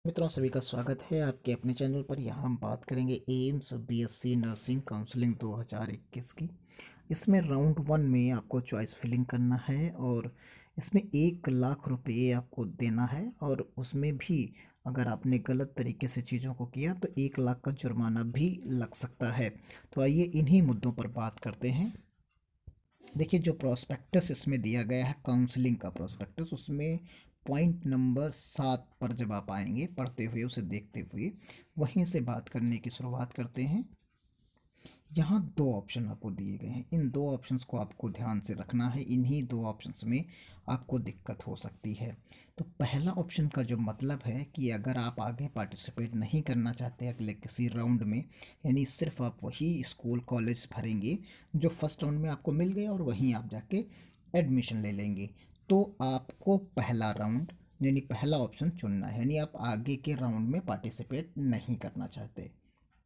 मित्रों, सभी का स्वागत है आपके अपने चैनल पर। यहाँ हम बात करेंगे एम्स बीएससी नर्सिंग काउंसलिंग 2021 की। इसमें राउंड वन में आपको चॉइस फिलिंग करना है और इसमें 1 लाख रुपए आपको देना है, और उसमें भी अगर आपने गलत तरीके से चीज़ों को किया तो 1 लाख का जुर्माना भी लग सकता है। तो आइए इन्हीं मुद्दों पर बात करते हैं। देखिए, जो प्रोस्पेक्टस इसमें दिया गया है, काउंसलिंग का प्रोस्पेक्टस, उसमें पॉइंट नंबर 7 पर जब आप आएंगे पढ़ते हुए, उसे देखते हुए, वहीं से बात करने की शुरुआत करते हैं। यहाँ दो ऑप्शन आपको दिए गए हैं। इन दो ऑप्शंस को आपको ध्यान से रखना है। इन्हीं दो ऑप्शंस में आपको दिक्कत हो सकती है। तो पहला ऑप्शन का जो मतलब है कि अगर आप आगे पार्टिसिपेट नहीं करना चाहते अगले किसी राउंड में, यानी सिर्फ आप वही स्कूल कॉलेज भरेंगे जो फर्स्ट राउंड में आपको मिल गया और वहीं आप जाके एडमिशन ले लेंगे, तो आपको पहला राउंड यानी पहला ऑप्शन चुनना है। यानी आप आगे के राउंड में पार्टिसिपेट नहीं करना चाहते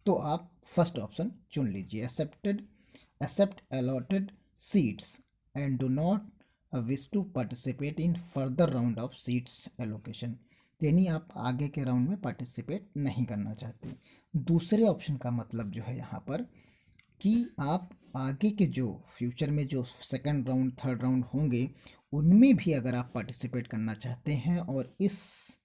तो आप फर्स्ट ऑप्शन चुन लीजिए, accept allotted seats and do not wish to participate in further round of seats allocation. यानी आप आगे के राउंड में पार्टिसिपेट नहीं करना चाहते। दूसरे ऑप्शन का मतलब जो है यहाँ पर कि आप आगे के जो फ्यूचर में जो सेकंड राउंड थर्ड राउंड होंगे उनमें भी अगर आप पार्टिसिपेट करना चाहते हैं और इस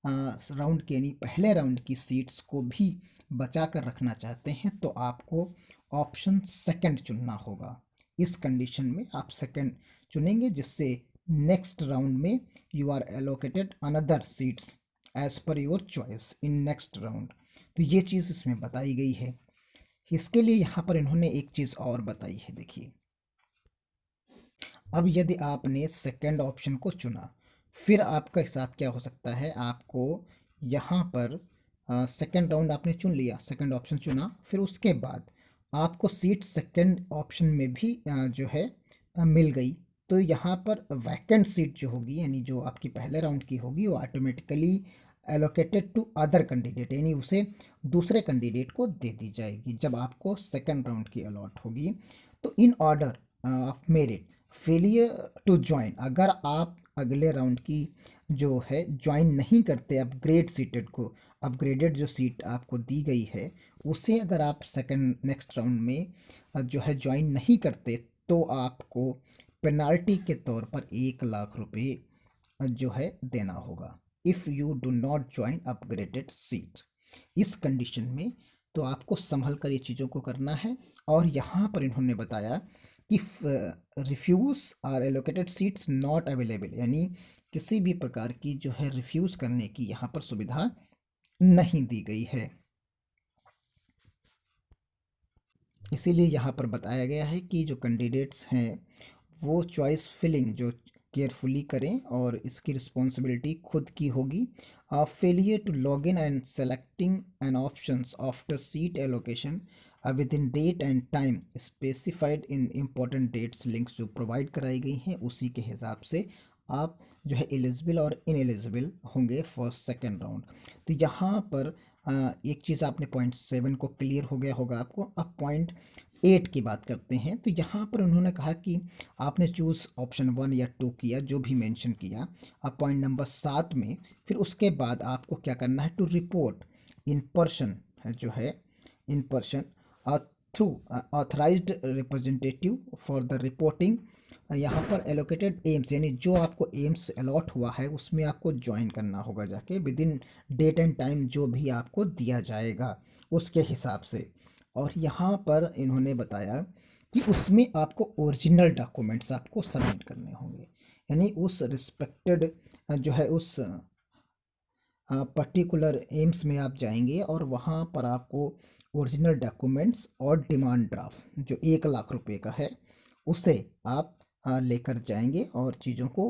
राउंड के यानी पहले राउंड की सीट्स को भी बचा कर रखना चाहते हैं तो आपको ऑप्शन सेकंड चुनना होगा। इस कंडीशन में आप सेकंड चुनेंगे, जिससे नेक्स्ट राउंड में you are allocated another seats as per your choice in next round. तो ये चीज़ इसमें बताई गई है। इसके लिए यहाँ पर इन्होंने एक चीज़ और बताई है। देखिए, अब यदि आपने सेकंड ऑप्शन को चुना, फिर आपके साथ क्या हो सकता है, आपको यहाँ पर सेकंड राउंड आपने चुन लिया, सेकंड ऑप्शन चुना, फिर उसके बाद आपको सीट सेकंड ऑप्शन में भी जो है मिल गई, तो यहाँ पर वैकेंट सीट जो होगी यानी जो आपकी पहले राउंड की होगी वो automatically allocated to other candidate, यानी उसे दूसरे कैंडिडेट को दे दी जाएगी जब आपको सेकंड राउंड की अलॉट होगी। तो in order of merit failure to join, अगर आप अगले राउंड की जो है ज्वाइन नहीं करते, अपग्रेड सीटेड को, अपग्रेडेड जो सीट आपको दी गई है उसे अगर आप सेकंड नेक्स्ट राउंड में जो है ज्वाइन नहीं करते, तो आपको पेनाल्टी के तौर पर 1 लाख रुपए जो है देना होगा, if you do not join upgraded seat. इस कंडीशन में तो आपको संभल कर ये चीज़ों को करना है। और यहाँ पर इन्होंने बताया कि refuse or allocated seats not available, यानी किसी भी प्रकार की जो है रिफ्यूज़ करने की यहाँ पर सुविधा नहीं दी गई है। इसीलिए यहाँ पर बताया गया है कि जो कैंडिडेट्स हैं वो चॉइस फिलिंग जो केयरफुली करें और इसकी रिस्पॉन्सिबिलिटी खुद की होगी। Failure to log in and selecting an options after seat allocation within date and time specified in important dates links जो प्रोवाइड कराई गई हैं उसी के हिसाब से आप जो है एलिजिबल और इनएलिजिबल होंगे फॉर सेकेंड राउंड। तो यहाँ पर एक चीज़ आपने पॉइंट 7 को क्लियर हो गया होगा आपको। अब पॉइंट 8 की बात करते हैं। तो यहाँ पर उन्होंने कहा कि आपने चूज़ ऑप्शन 1 या 2 किया, जो भी मेंशन किया। अब पॉइंट नंबर 7 में फिर उसके बाद आपको क्या करना है, टू रिपोर्ट इन पर्सन जो है, in person through authorised representative for the reporting. यहाँ पर एलोकेटेड एम्स, यानी जो आपको एम्स अलॉट हुआ है उसमें आपको ज्वाइन करना होगा जाके within date and time जो भी आपको दिया जाएगा उसके हिसाब से। और यहाँ पर इन्होंने बताया कि उसमें आपको ओरिजिनल डॉक्यूमेंट्स आपको सबमिट करने होंगे, यानी उस रिस्पेक्टेड जो है उस पर्टिकुलर एम्स में आप जाएंगे और वहाँ पर आपको ओरिजिनल डॉक्यूमेंट्स और डिमांड ड्राफ्ट जो 1 लाख रुपए का है उसे आप लेकर जाएंगे और चीज़ों को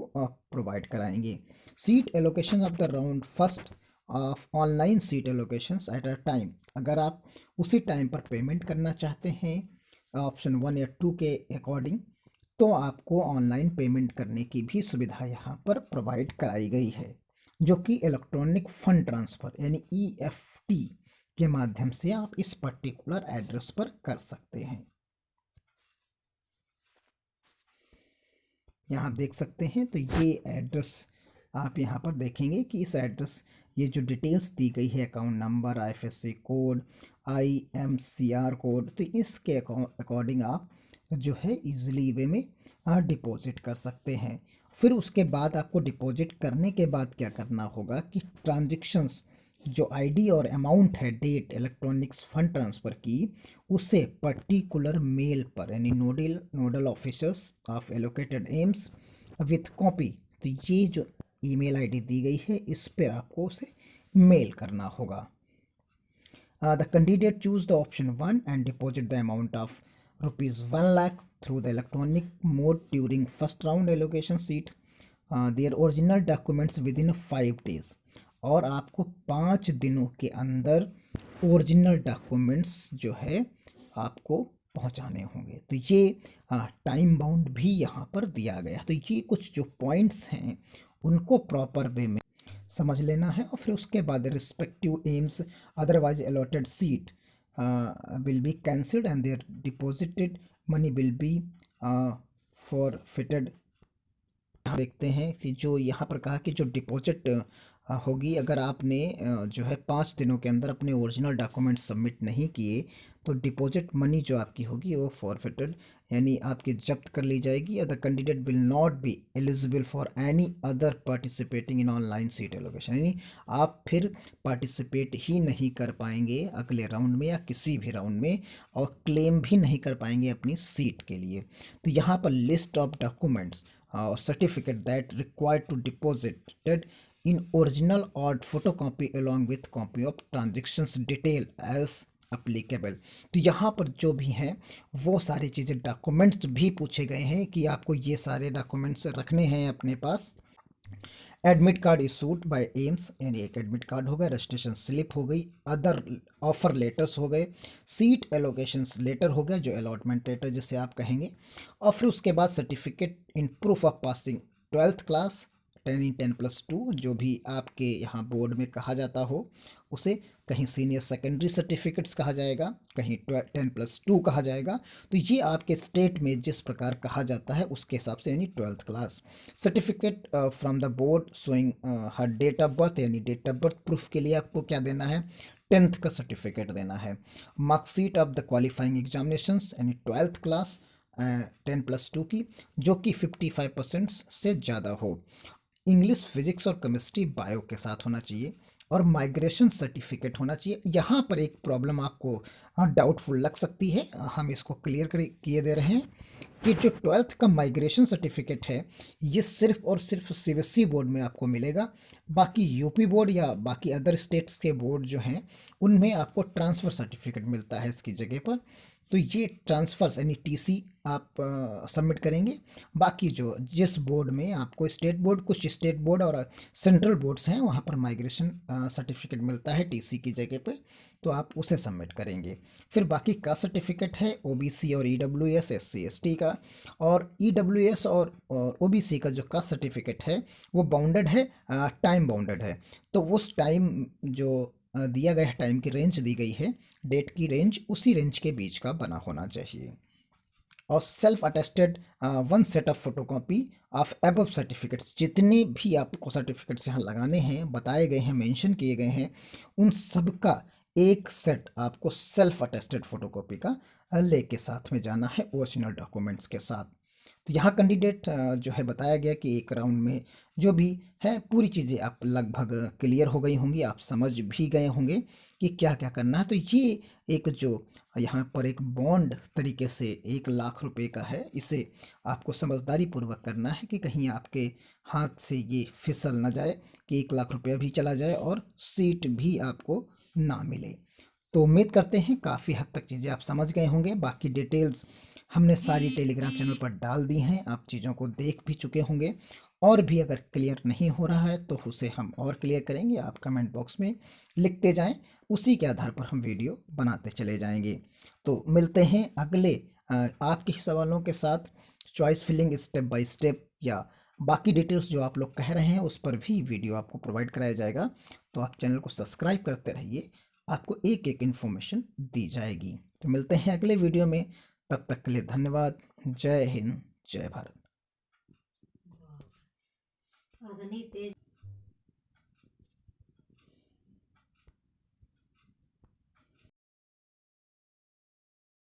प्रोवाइड कराएंगे। Seat allocation of the round first of online seat allocations at a time, अगर आप उसी टाइम पर पेमेंट करना चाहते हैं ऑप्शन 1 या 2 के अकॉर्डिंग, तो आपको ऑनलाइन पेमेंट करने की भी सुविधा यहाँ पर प्रोवाइड कराई गई है, जो कि इलेक्ट्रॉनिक फंड ट्रांसफ़र यानी ईएफटी के माध्यम से आप इस पर्टिकुलर एड्रेस पर कर सकते हैं। यहाँ देख सकते हैं, तो ये एड्रेस आप यहाँ पर देखेंगे कि इस एड्रेस ये जो डिटेल्स दी गई है account number, IFSC code, IMCR code, तो इसके अकॉर्डिंग आप जो है इजीली वे में डिपॉजिट कर सकते हैं। फिर उसके बाद आपको डिपॉजिट करने के बाद क्या करना होगा कि ट्रांजैक्शंस जो आईडी और अमाउंट है, डेट इलेक्ट्रॉनिक्स फंड ट्रांसफ़र की, उसे पर्टिकुलर मेल पर यानी nodal officers of allocated AIIMS with copy, तो ये जो ईमेल आईडी दी गई है इस पर आपको उसे मेल करना होगा। The candidate choose the option 1 and deposit the amount of rupees 1 lakh through the electronic mode during first round allocation seat, their original documents within 5 days, और आपको 5 दिनों के अंदर ओरिजिनल डॉक्यूमेंट्स जो है आपको पहुंचाने होंगे। तो ये टाइम बाउंड भी यहाँ पर दिया गया। तो ये कुछ जो पॉइंट्स हैं उनको प्रॉपर वे में समझ लेना है, और फिर उसके बाद respective AIIMS otherwise allotted seat will be cancelled and their deposited money will be forfeited. देखते हैं कि जो यहाँ पर कहा कि जो डिपॉजिट होगी, अगर आपने जो है 5 दिनों के अंदर अपने ओरिजिनल डॉक्यूमेंट सबमिट नहीं किए तो डिपॉजिट मनी जो आपकी होगी वो फॉरफिटेड यानी आपकी जब्त कर ली जाएगी। The candidate will not be eligible for any other participating in online seat allocation, यानी आप फिर पार्टिसिपेट ही नहीं कर पाएंगे अगले राउंड में या किसी भी राउंड में, और क्लेम भी नहीं कर पाएंगे अपनी सीट के लिए। तो यहाँ पर list of documents certificate that required to deposited in original or photocopy along with copy of transactions detail as applicable। तो यहाँ पर जो भी हैं वो सारी चीज़ें डॉक्यूमेंट्स भी पूछे गए हैं कि आपको ये सारे डॉक्यूमेंट्स रखने हैं अपने पास। Admit card issued by AIIMS, यानी एक एडमिट कार्ड हो गया, रजिस्ट्रेशन स्लिप हो गई, अदर ऑफर लेटर्स हो गए, सीट एलोकेशंस लेटर हो गया जो अलॉटमेंट लेटर जिसे आप कहेंगे, और फिर उसके बाद certificate in proof of passing 12th class 10+2 जो भी आपके यहाँ बोर्ड में कहा जाता हो उसे, कहीं सीनियर सेकेंडरी सर्टिफिकेट्स कहा जाएगा, कहीं 10+2 कहा जाएगा। तो ये आपके स्टेट में जिस प्रकार कहा जाता है उसके हिसाब से, यानी 12th class. Certificate from the board showing her date of birth, यानी डेट ऑफ बर्थ प्रूफ के लिए आपको क्या देना है, 10th का सर्टिफिकेट देना है। Marksheet of the qualifying examinations यानी 12th क्लास 10+2 की, जो कि 55% से ज़्यादा हो। इंग्लिश, फिजिक्स और केमिस्ट्री बायो के साथ होना चाहिए, और माइग्रेशन सर्टिफिकेट होना चाहिए। यहाँ पर एक प्रॉब्लम आपको डाउटफुल लग सकती है, हम इसको क्लियर किए दे रहे हैं कि जो 12th का माइग्रेशन सर्टिफिकेट है ये सिर्फ और सिर्फ CBSE बोर्ड में आपको मिलेगा। बाकी यूपी बोर्ड या बाकी अदर स्टेट्स के बोर्ड जो हैं उनमें आपको ट्रांसफ़र सर्टिफिकेट मिलता है इसकी जगह पर। तो ये ट्रांसफ़र्स यानी TC आप सबमिट करेंगे। बाकी जो जिस बोर्ड में आपको स्टेट बोर्ड, कुछ स्टेट बोर्ड और सेंट्रल बोर्ड्स हैं वहाँ पर माइग्रेशन सर्टिफिकेट मिलता है TC की जगह पे, तो आप उसे सबमिट करेंगे। फिर बाकी का सर्टिफिकेट है OBC और EWS SC ST का, और EWS और OBC का जो कास्ट सर्टिफिकेट है वो बाउंडेड है, टाइम बाउंडेड है। तो उस टाइम जो दिया गया है, टाइम की रेंज दी गई है, डेट की रेंज, उसी रेंज के बीच का बना होना चाहिए। और self attested 1 set of photocopy of above certificates, जितने भी आपको सर्टिफिकेट्स यहाँ लगाने हैं, बताए गए हैं, मेंशन किए गए हैं, उन सब का एक सेट आपको सेल्फ अटेस्टेड फोटोकॉपी का लेके साथ में जाना है ओरिजिनल डॉक्यूमेंट्स के साथ। तो यहाँ कैंडिडेट जो है बताया गया कि एक राउंड में जो भी है पूरी चीज़ें आप लगभग क्लियर हो गई होंगी, आप समझ भी गए होंगे कि क्या क्या करना है। तो ये एक जो यहाँ पर एक बॉन्ड तरीके से 1 लाख रुपए का है, इसे आपको समझदारी पूर्वक करना है कि कहीं आपके हाथ से ये फिसल ना जाए कि 1 लाख रुपया भी चला जाए और सीट भी आपको ना मिले। तो उम्मीद करते हैं काफ़ी हद तक चीज़ें आप समझ गए होंगे। बाकी डिटेल्स हमने सारी टेलीग्राम चैनल पर डाल दी हैं, आप चीज़ों को देख भी चुके होंगे। और भी अगर क्लियर नहीं हो रहा है तो उसे हम और क्लियर करेंगे, आप कमेंट बॉक्स में लिखते जाएं, उसी के आधार पर हम वीडियो बनाते चले जाएंगे। तो मिलते हैं अगले आपके सवालों के साथ, choice filling step by step या बाकी डिटेल्स जो आप लोग कह रहे हैं उस पर भी वीडियो आपको प्रोवाइड कराया जाएगा। तो आप चैनल को सब्सक्राइब करते रहिए, आपको एक एक इन्फॉर्मेशन दी जाएगी। तो मिलते हैं अगले वीडियो में, तब तक के लिए धन्यवाद। जय हिंद, जय भारत।